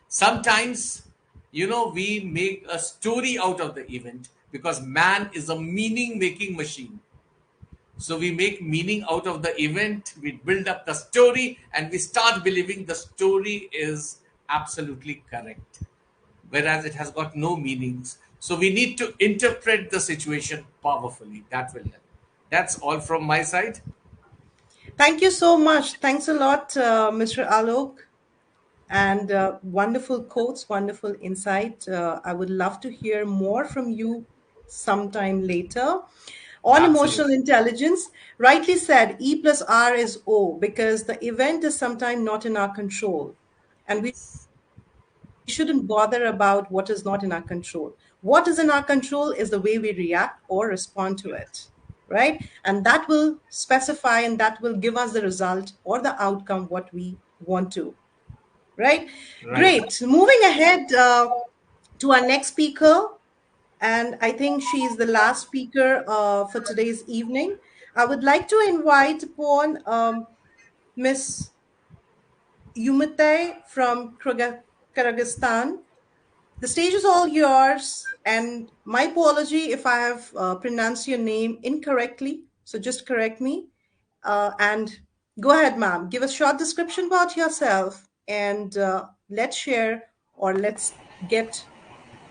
Sometimes, we make a story out of the event because man is a meaning making machine. So we make meaning out of the event, we build up the story, and we start believing the story is absolutely correct, whereas it has got no meanings. So we need to interpret the situation powerfully. That will help. That's all from my side. Thank you so much. Thanks a lot, Mr. Alok. And wonderful quotes, wonderful insight. I would love to hear more from you sometime later. On emotional Absolutely. intelligence, rightly said, E plus R is O, because the event is sometimes not in our control. And we shouldn't bother about what is not in our control. What is in our control is the way we react or respond to it, right? And that will specify and that will give us the result or the outcome what we want to, right? Great. Right. Moving ahead to our next speaker, and I think she's the last speaker for today's evening. I would like to invite upon Miss Umutay from Kyrgyzstan. The stage is all yours, and my apology if I have pronounced your name incorrectly. So just correct me. And go ahead, ma'am. Give a short description about yourself, and let's share or let's get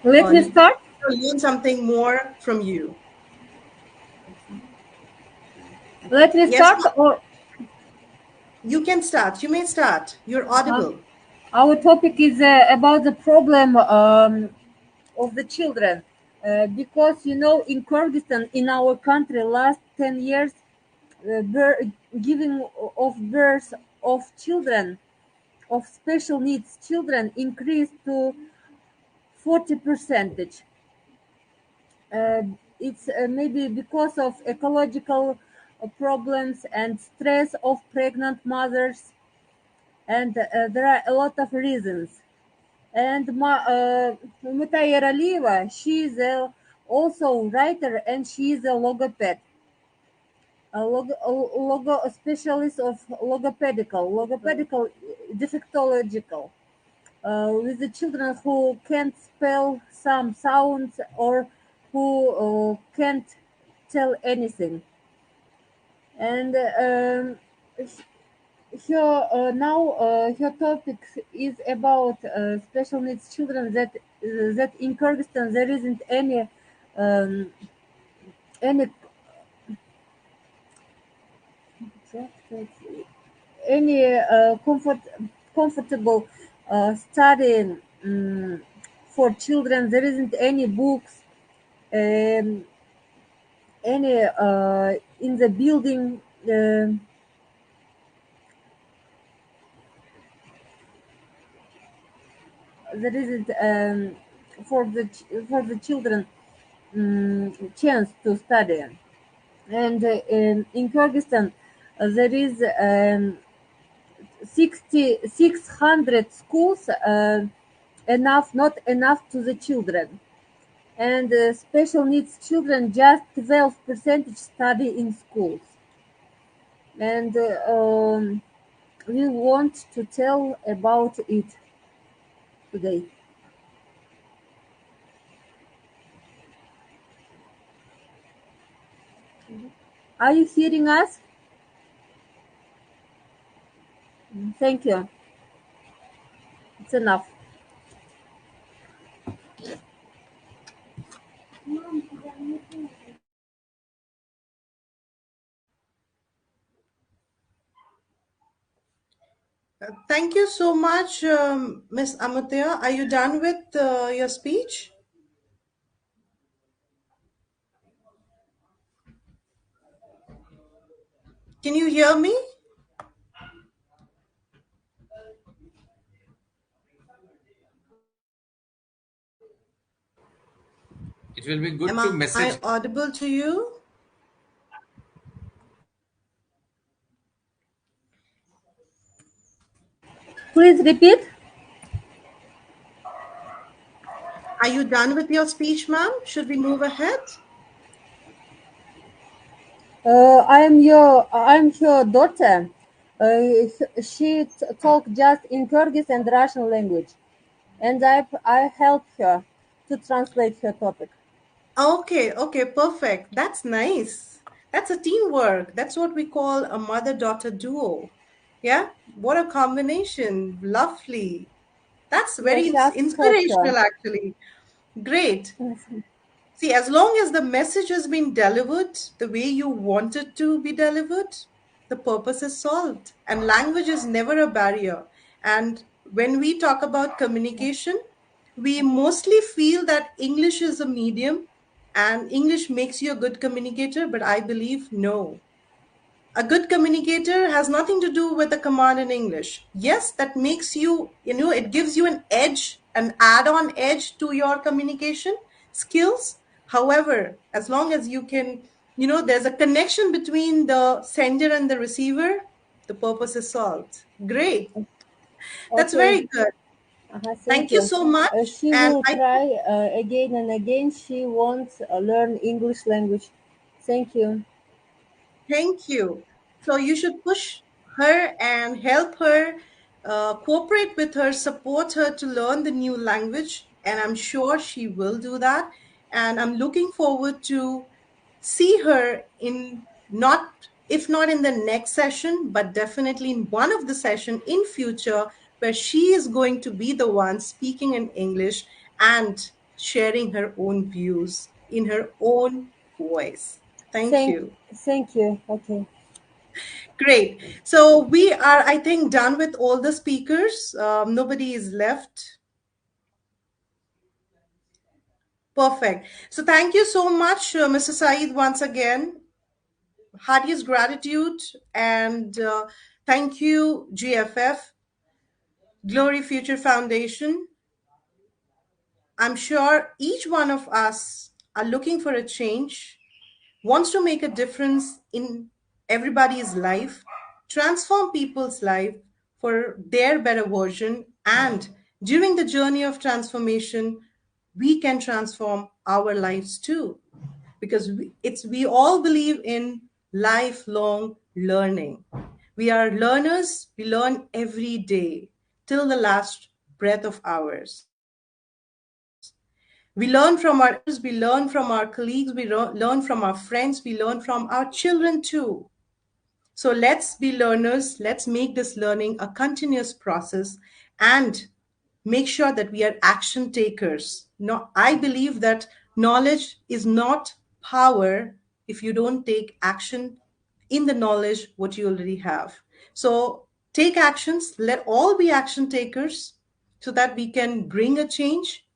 Let me start. learn something more from you. Let me Yes, start. Or you can start. You may start. You're audible. our topic is about the problem of the children, because in Kyrgyzstan, in our country, last 10 years, giving of birth of children of special needs children increased to 40%. It's maybe because of ecological problems and stress of pregnant mothers, and there are a lot of reasons. And Umutay Ehralieva, she is also writer, and she is a logoped, a specialist of logopedical, defectological, with the children who can't spell some sounds or who can't tell anything. And her topic is about special needs children, that in Kyrgyzstan there isn't um, any any comfortable study for children. There isn't any books, um, any in the building. There isn't for the children chance to study. And in Kyrgyzstan, there is 600 schools, not enough to the children. And special needs children, just 12% study in schools. And we want to tell about it today. Are you hearing us? Thank you. It's enough. Thank you so much, Miss Amatea. Are you done with your speech? Can you hear me? It will be good Am to I message. audible to you? Please repeat. Are you done with your speech, ma'am? Should we move ahead? I'm her daughter. She talk just in Kyrgyz and Russian language, and I help her to translate her topic. Okay, perfect. That's nice. That's a teamwork. That's what we call a mother-daughter duo. Yeah, what a combination. Lovely. That's very Just help her. inspirational, actually. Great. See, as long as the message has been delivered the way you want it to be delivered, the purpose is solved. And language is never a barrier. And when we talk about communication, we mostly feel that English is a medium and English makes you a good communicator, but I believe no. A good communicator has nothing to do with the command in English. Yes, that makes you, it gives you an edge, an add on edge to your communication skills. However, as long as you can, there's a connection between the sender and the receiver, the purpose is solved. Great. That's Okay. very good. Thank Thank you you. so much. She And will I try again and again. She wants learn English language. Thank you. thank you. So you should push her and help her, cooperate with her, support her to learn the new language. And I'm sure she will do that. And I'm looking forward to see her in, not, if not in the next session, but definitely in one of the session in future, where she is going to be the one speaking in English and sharing her own views in her own voice. Thank Thank, you. thank you. Okay. Great. So we are, I think, done with all the speakers. Nobody is left. Perfect. So thank you so much, Mr. Saeed, once again. Heartiest gratitude. And thank you, GFF, Glory Future Foundation. I'm sure each one of us are looking for a change, wants to make a difference in everybody's life, transform people's life for their better version, and during the journey of transformation, we can transform our lives too, because we all believe in lifelong learning. We are learners. We learn every day till the last breath of ours. We learn from our elders, we learn from our colleagues, we learn from our friends, we learn from our children too. So let's be learners. Let's make this learning a continuous process and make sure that we are action takers. No, I believe that knowledge is not power if you don't take action in the knowledge what you already have. So take actions. Let all be action takers so that we can bring a change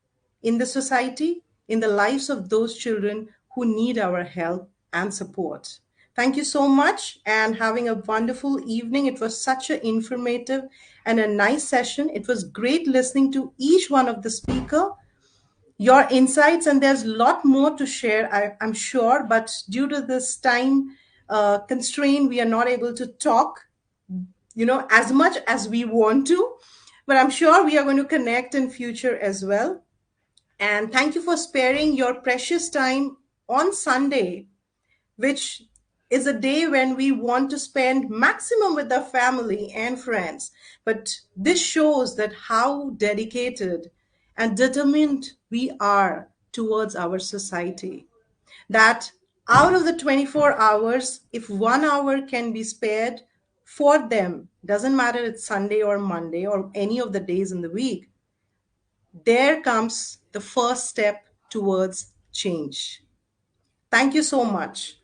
in the society, in the lives of those children who need our help and support. Thank you so much and having a wonderful evening. It was such an informative and a nice session. It was great listening to each one of the speaker, your insights, and there's a lot more to share, I'm sure, but due to this time constraint, we are not able to talk, as much as we want to, but I'm sure we are going to connect in future as well. And thank you for sparing your precious time on Sunday, which is a day when we want to spend maximum with our family and friends. But this shows that how dedicated and determined we are towards our society. That out of the 24 hours, if 1 hour can be spared for them, doesn't matter it's Sunday or Monday or any of the days in the week, there comes the first step towards change. Thank you so much.